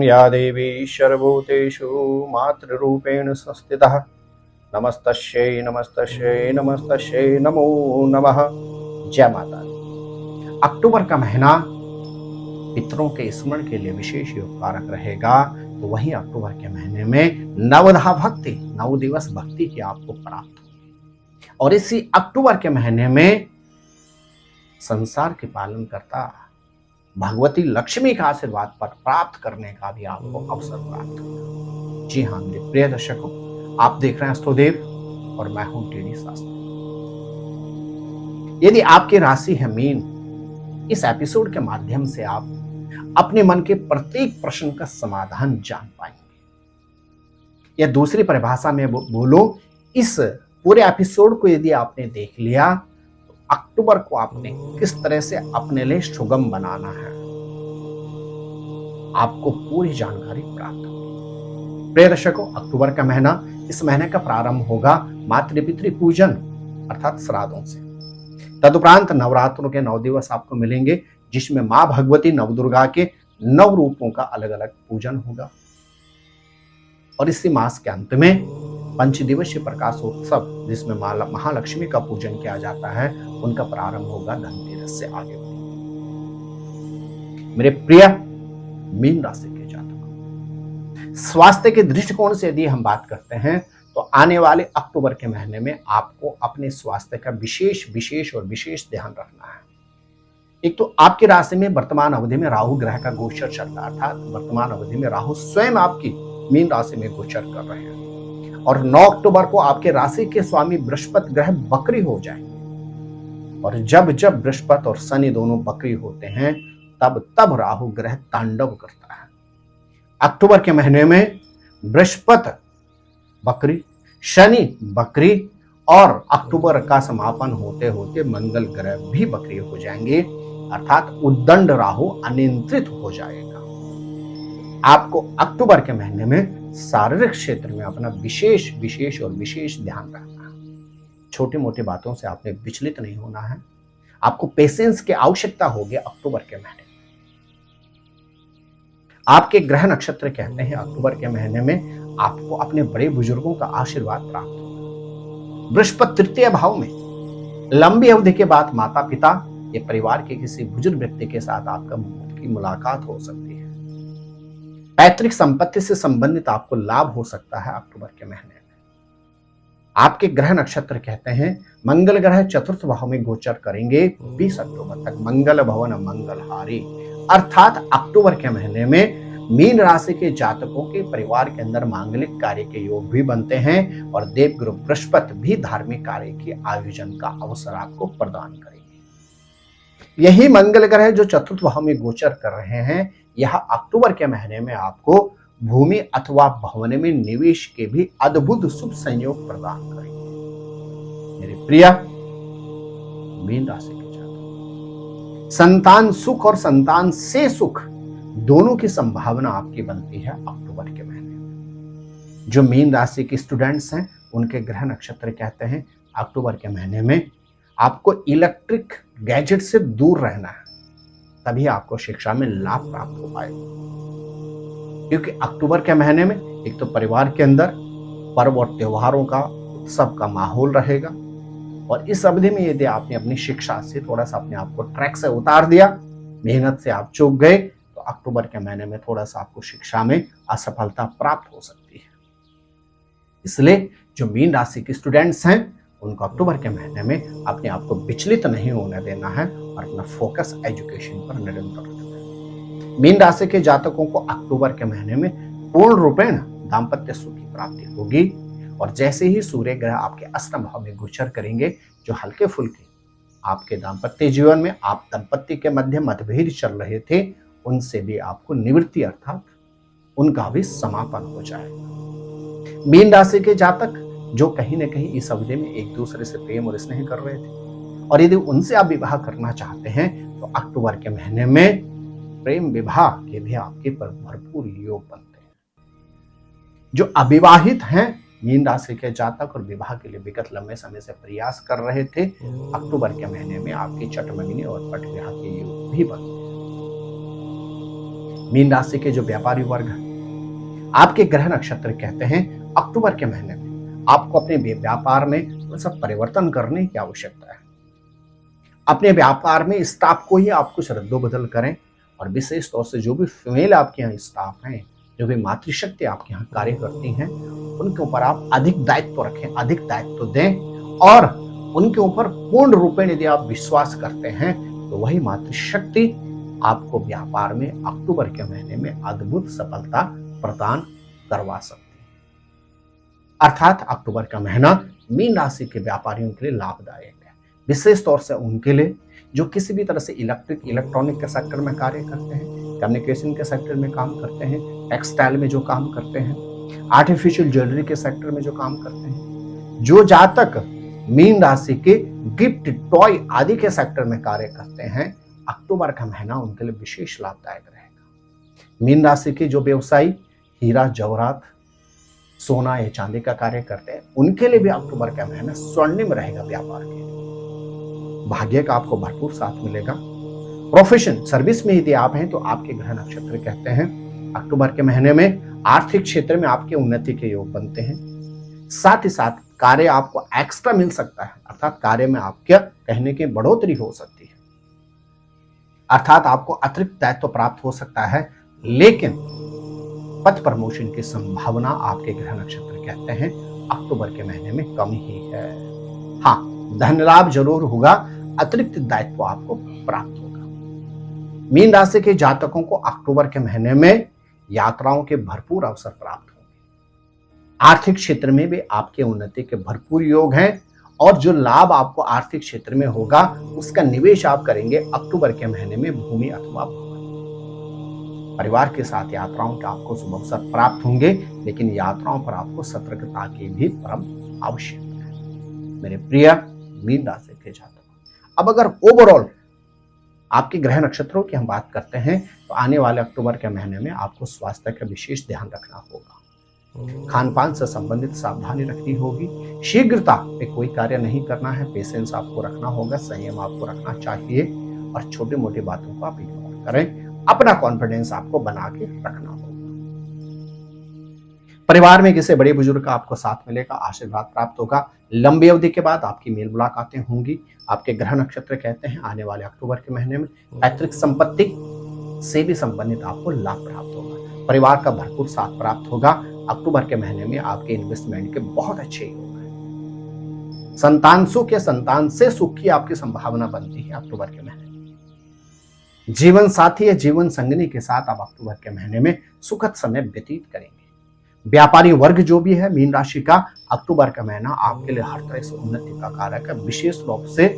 या देवी सर्वभूतेषु मातृरूपेण संस्थितः नमस्तस्यै नमस्तस्यै नमस्तस्यै नमो नमः। जय माता दी। अक्टूबर का महीना पितरों के स्मरण के लिए विशेष योगकारक रहेगा। तो वहीं अक्टूबर के महीने में नवधा भक्ति 9 दिवस भक्ति की आपको प्राप्त होगी। और इसी अक्टूबर के महीने में संसार के पालन करता भगवती लक्ष्मी का आशीर्वाद पर प्राप्त करने का भी आपको अवसर प्राप्त होगा। जी हाँ मेरे प्रिय दर्शकों, आप देख रहे हैं अष्टोदेव और मैं हूं टीडी शास्त्री। यदि आपकी राशि है मीन, इस एपिसोड के माध्यम से आप अपने मन के प्रत्येक प्रश्न का समाधान जान पाएंगे। या दूसरी परिभाषा में बोलो, इस पूरे एपिसोड को यदि आपने देख लिया तो अक्टूबर को आपने किस तरह से अपने लिए सुगम बनाना है, आपको पूरी जानकारी प्राप्त होगी। प्रिय दर्शकों, अक्टूबर का महीना, इस महीने का प्रारंभ होगा मातृपितृ पूजन अर्थात श्राद्धों से। तदुपरांत नवरात्रों के 9 दिवस आपको मिलेंगे, जिसमें मां भगवती नवदुर्गा के 9 रूपों का अलग अलग पूजन होगा। और इसी मास के अंत में पंचदिवसीय प्रकाशोत्सव, जिसमें महालक्ष्मी का पूजन किया जाता है, उनका प्रारंभ होगा धनतेरस से आगे। मेरे प्रिय मीन राशि के जातकों, स्वास्थ्य के दृष्टिकोण से यदि हम बात करते हैं तो आने वाले अक्टूबर के महीने में आपको अपने स्वास्थ्य का विशेष ध्यान रखना है। एक तो आपकी राशि में वर्तमान अवधि में राहु ग्रह का गोचर चल रहा है, अर्थात वर्तमान अवधि में राहु स्वयं आपकी मीन राशि में गोचर कर रहे हैं। और 9 अक्टूबर को आपके राशि के स्वामी बृहस्पति ग्रह बकरी हो जाएंगे। और जब बृहस्पति और शनि दोनों बकरी होते हैं, तब राहु ग्रह तांडव करता है। अक्टूबर के महीने में बृहस्पति बकरी, शनि बकरी और अक्टूबर का समापन होते होते मंगल ग्रह भी बकरी हो जाएंगे, अर्थात उद्दंड राहु अनियंत्रित हो जाएगा। आपको अक्टूबर के महीने में शारीरिक क्षेत्र में अपना विशेष ध्यान रखना है। छोटी मोटी बातों से आपने विचलित नहीं होना है। आपको पेशेंस की आवश्यकता होगी अक्टूबर के महीने में। आपके ग्रह नक्षत्र कहते हैं अक्टूबर के महीने में आपको अपने बड़े बुजुर्गों का आशीर्वाद प्राप्त होगा। बृहस्पति तृतीय भाव में, लंबी अवधि के बाद माता पिता या परिवार के किसी बुजुर्ग व्यक्ति के साथ आपकी मुलाकात हो सकती है। पैतृक संपत्ति से संबंधित आपको लाभ हो सकता है अक्टूबर के महीने में। आपके ग्रह नक्षत्र कहते हैं मंगल ग्रह चतुर्थ भाव में गोचर करेंगे 20 अक्टूबर तक। मंगल भवन मंगलहारी, अर्थात अक्टूबर के महीने में मीन राशि के जातकों के परिवार के अंदर मांगलिक कार्य के योग भी बनते हैं और देवगुरु बृहस्पति भी धार्मिक कार्य के आयोजन का अवसर आपको प्रदान करेंगे। यही मंगल ग्रह जो चतुर्थ भाव में गोचर कर रहे हैं, यह अक्टूबर के महीने में आपको भूमि अथवा भवन में निवेश के भी अद्भुत शुभ संयोग प्रदान करेंगे। मेरे प्रिय मीन राशि के जातक, संतान सुख और संतान से सुख दोनों की संभावना आपकी बनती है अक्टूबर के महीने में। जो मीन राशि के स्टूडेंट्स हैं, उनके ग्रह नक्षत्र कहते हैं अक्टूबर के महीने में आपको इलेक्ट्रिक गैजेट से दूर रहना है, तभी आपको शिक्षा में लाभ प्राप्त हो पाएगा। क्योंकि अक्टूबर के महीने में एक तो परिवार के अंदर पर्व और त्योहारों का उत्सव का माहौल रहेगा, और इस अवधि में यदि आपने अपनी शिक्षा से थोड़ा सा अपने आप को ट्रैक से उतार दिया, मेहनत से आप चूक गए, तो अक्टूबर के महीने में थोड़ा सा आपको शिक्षा में असफलता प्राप्त हो सकती है। इसलिए जो मीन राशि के स्टूडेंट्स हैं, उनको अक्टूबर के महीने में अपने आप को विचलित नहीं होने देना है और अपना फोकस एजुकेशन पर निरंतर रखना है। मीन राशि के जातकों को अक्टूबर के महीने में पूर्ण रूपेण दाम्पत्य सुख की प्राप्ति होगी। और जैसे ही सूर्य ग्रह आपके अष्टम भाव में गोचर करेंगे, जो हल्के फुल्के आपके दाम्पत्य जीवन में आप दंपत्ति के मध्य मतभेद चल रहे थे, उनसे भी आपको निवृत्ति अर्थात उनका भी समापन हो जाएगा। मीन राशि के जातक जो कहीं न कहीं इस अवधि में एक दूसरे से प्रेम और स्नेह कर रहे थे, और यदि उनसे आप विवाह करना चाहते हैं, तो अक्टूबर के महीने में प्रेम विवाह के भी आपके पर भरपूर योग बनते हैं। जो अविवाहित हैं मीन राशि के जातक और विवाह के लिए विगत लंबे समय से प्रयास कर रहे थे, अक्टूबर के महीने में आपकी चटमंगनी और पट विवाह के योग भी बनते हैं। मीन राशि के जो व्यापारी वर्ग हैं, आपके ग्रह नक्षत्र कहते हैं अक्टूबर के महीने में आपको अपने व्यापार में थोड़ा सा परिवर्तन करने की आवश्यकता है। अपने व्यापार में स्टाफ को ही आप कुछ रद्दोबदल करें, और विशेष तौर से जो भी फीमेल आपके यहाँ स्टाफ हैं, जो भी मातृशक्ति आपके यहाँ कार्य करती हैं, उनके ऊपर आप अधिक दायित्व रखें, अधिक दायित्व दें, और उनके ऊपर पूर्ण रूपेण यदि आप विश्वास करते हैं तो वही मातृशक्ति आपको व्यापार में अक्टूबर के महीने में अद्भुत सफलता प्रदान करवा सकती है। अर्थात अक्टूबर का महीना मीन राशि के व्यापारियों के लिए लाभदायक है, विशेष तौर से उनके लिए जो किसी भी तरह से इलेक्ट्रॉनिक के सेक्टर में कार्य करते हैं, कम्युनिकेशन के सेक्टर में काम करते हैं, टेक्सटाइल में जो काम करते हैं, आर्टिफिशियल ज्वेलरी के सेक्टर में जो काम करते हैं, जो जातक मीन राशि के गिफ्ट टॉय आदि के सेक्टर में कार्य करते हैं, अक्टूबर का महीना उनके लिए विशेष लाभदायक रहेगा। मीन राशि के जो व्यवसायी हीरा जवाहरात सोना या चांदी का कार्य करते हैं, उनके लिए भी अक्टूबर का महीना स्वर्णिम रहेगा। व्यापार के भाग्य का आपको भरपूर साथ मिलेगा। प्रोफेशन सर्विस में यदि आप हैं तो आपके ग्रह नक्षत्र कहते हैं अक्टूबर के महीने में आर्थिक क्षेत्र में आपके उन्नति के योग बनते हैं। साथ ही साथ कार्य आपको एक्स्ट्रा मिल सकता है, अर्थात कार्य में आपके कहने की बढ़ोतरी हो सकती है, अर्थात आपको अतिरिक्त दायित्व प्राप्त हो सकता है। लेकिन पद प्रमोशन की संभावना आपके ग्रह नक्षत्र कहते हैं अक्टूबर के महीने में कम ही है। हाँ, धन लाभ जरूर होगा, अतिरिक्त दायित्व आपको प्राप्त होगा। मीन राशि के जातकों को अक्टूबर के महीने में यात्राओं के भरपूर अवसर प्राप्त होंगे। आर्थिक क्षेत्र में भी आपके उन्नति के भरपूर योग हैं, और जो लाभ आपको आर्थिक क्षेत्र में होगा उसका निवेश आप करेंगे अक्टूबर के महीने में भूमि अथवा भवन। परिवार के साथ यात्राओं के आपको शुभ अवसर प्राप्त होंगे, लेकिन यात्राओं पर आपको सतर्कता की भी परम आवश्यकता है। मेरे प्रिय मीन राशि के जातक, अब अगर ओवरऑल आपके ग्रह नक्षत्रों की हम बात करते हैं तो आने वाले अक्टूबर के महीने में आपको स्वास्थ्य का विशेष ध्यान रखना होगा। खान पान से संबंधित सावधानी रखनी होगी। शीघ्रता में कोई कार्य नहीं करना है, पेशेंस आपको रखना होगा, संयम आपको रखना चाहिए, और छोटी मोटी बातों को आप इग्नोर करें। अपना कॉन्फिडेंस आपको बना के रखना होगा। परिवार में किसी बड़े बुजुर्ग का आपको साथ मिलेगा, आशीर्वाद प्राप्त होगा। लंबी अवधि के बाद आपकी मेल मुलाकातें होंगी। आपके ग्रह नक्षत्र कहते हैं आने वाले अक्टूबर के महीने में पैतृक संपत्ति से भी संबंधित आपको लाभ प्राप्त होगा। परिवार का भरपूर साथ प्राप्त होगा। अक्टूबर के महीने में आपके इन्वेस्टमेंट के बहुत अच्छे योग हैं। संतान सुख या संतान से सुख की आपकी संभावना बनती है अक्टूबर के महीने में। जीवन साथी या जीवन संगिनी के साथ आप अक्टूबर के महीने में सुखद समय व्यतीत करेंगे। व्यापारी वर्ग जो भी है मीन राशि का, अक्टूबर का महीना आपके लिए हर तरह से उन्नति का कारक है। विशेष रूप से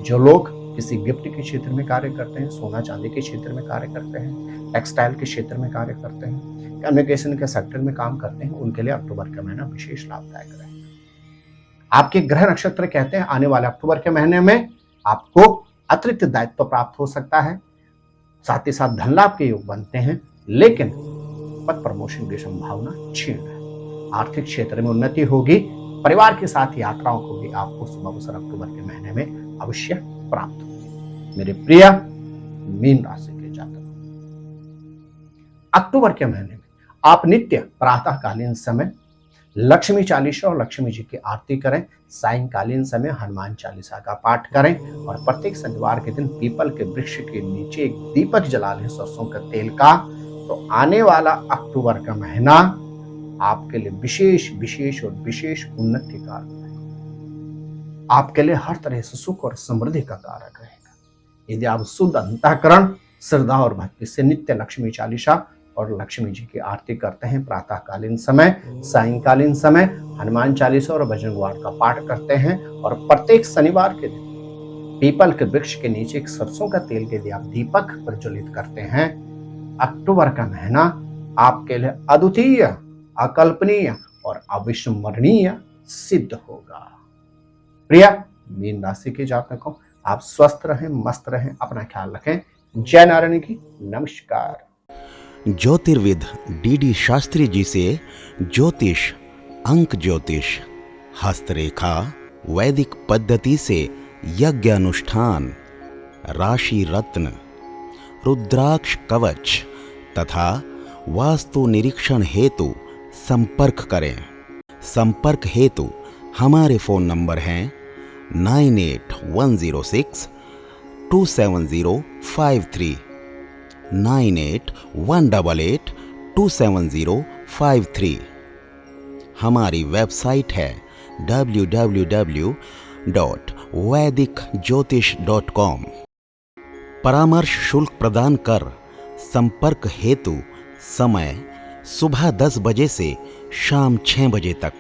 जो लोग किसी गिफ्ट के क्षेत्र में कार्य करते हैं, सोना चांदी के क्षेत्र में कार्य करते हैं, टेक्सटाइल के क्षेत्र में कार्य करते हैं, कम्युनिकेशन के सेक्टर में काम करते हैं, उनके लिए अक्टूबर का महीना विशेष लाभदायक रहेगा। आपके ग्रह नक्षत्र कहते हैं आने वाले अक्टूबर के महीने में आपको अतिरिक्त दायित्व प्राप्त हो सकता है, साथ ही साथ धन लाभ के योग बनते हैं, लेकिन पद प्रमोशन की संभावना क्षीण है। आर्थिक क्षेत्र में उन्नति होगी। परिवार के साथ यात्राओं को भी आपको शुभ अवसर अक्टूबर के महीने में अवश्य प्राप्त होंगे। मेरे प्रिय मीन राशि के जातक, अक्टूबर के महीने में आप नित्य प्रातःकालीन समय लक्ष्मी चालीसा और लक्ष्मी जी की आरती करें। सायंकालीन समय हनुमान चालीसा का पाठ करें, और प्रत्येक शनिवार के दिन पीपल के वृक्ष के नीचे एक दीपक जला लें सरसों के तेल का। तो आने वाला अक्टूबर का महीना आपके लिए विशेष विशेष और विशेष उन्नति का रहेगा। आपके लिए हर तरह से सुख और समृद्धि का कारक रहेगा। यदि आप शुद्ध अंतःकरण, श्रद्धा और भक्ति से नित्य लक्ष्मी चालीसा और लक्ष्मी जी की आरती करते हैं, प्रातःकालीन समय, सायंकालीन समय हनुमान चालीसा और बजरंगबाण का पाठ करते हैं, और प्रत्येक शनिवार के दिन पीपल के वृक्ष के नीचे एक सरसों का तेल के लिए आप दीपक प्रज्वलित करते हैं, अक्टूबर का महीना आपके लिए अद्वितीय, अकल्पनीय और अविस्मरणीय सिद्ध होगा। प्रिय मीन राशि के जातकों, आप स्वस्थ रहें, मस्त रहें, अपना ख्याल रखें। जय नारायण की नमस्कार। ज्योतिर्विद डीडी शास्त्री जी से ज्योतिष, अंक ज्योतिष, हस्तरेखा, वैदिक पद्धति से यज्ञ अनुष्ठान, राशि रत्न, रुद्राक्ष कवच, तथा वास्तु निरीक्षण हेतु संपर्क करें। संपर्क हेतु हमारे फ़ोन नंबर हैं 9811062705 9818827053। हमारी वेबसाइट है www.vedicjyotish.com। परामर्श शुल्क प्रदान कर संपर्क हेतु समय सुबह 10 बजे से शाम 6 बजे तक।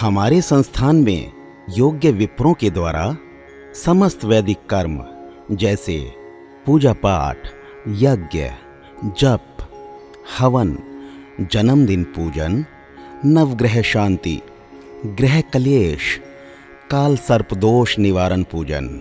हमारे संस्थान में योग्य विप्रों के द्वारा समस्त वैदिक कर्म जैसे पूजा पाठ, यज्ञ, जप, हवन, जन्मदिन पूजन, नवग्रह शांति, ग्रह कलेश, काल सर्पदोष निवारण पूजन,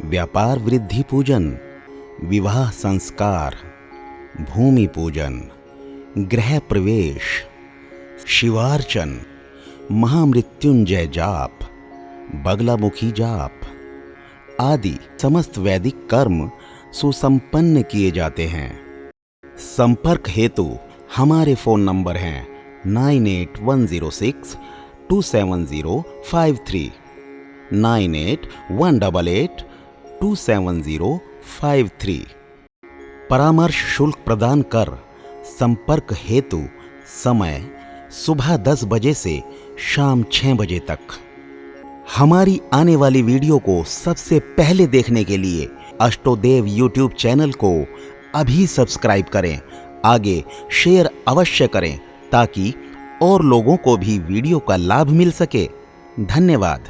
व्यापार वृद्धि पूजन, विवाह संस्कार, भूमि पूजन, गृह प्रवेश, शिवार्चन, महामृत्युंजय जाप, बगलामुखी जाप आदि समस्त वैदिक कर्म सुसंपन्न किए जाते हैं। संपर्क हेतु हमारे फ़ोन नंबर हैं 9810627053 9818827053। परामर्श शुल्क प्रदान कर संपर्क हेतु समय सुबह 10 बजे से शाम 6 बजे तक। हमारी आने वाली वीडियो को सबसे पहले देखने के लिए अष्टोदेव यूट्यूब चैनल को अभी सब्सक्राइब करें। आगे शेयर अवश्य करें ताकि और लोगों को भी वीडियो का लाभ मिल सके। धन्यवाद।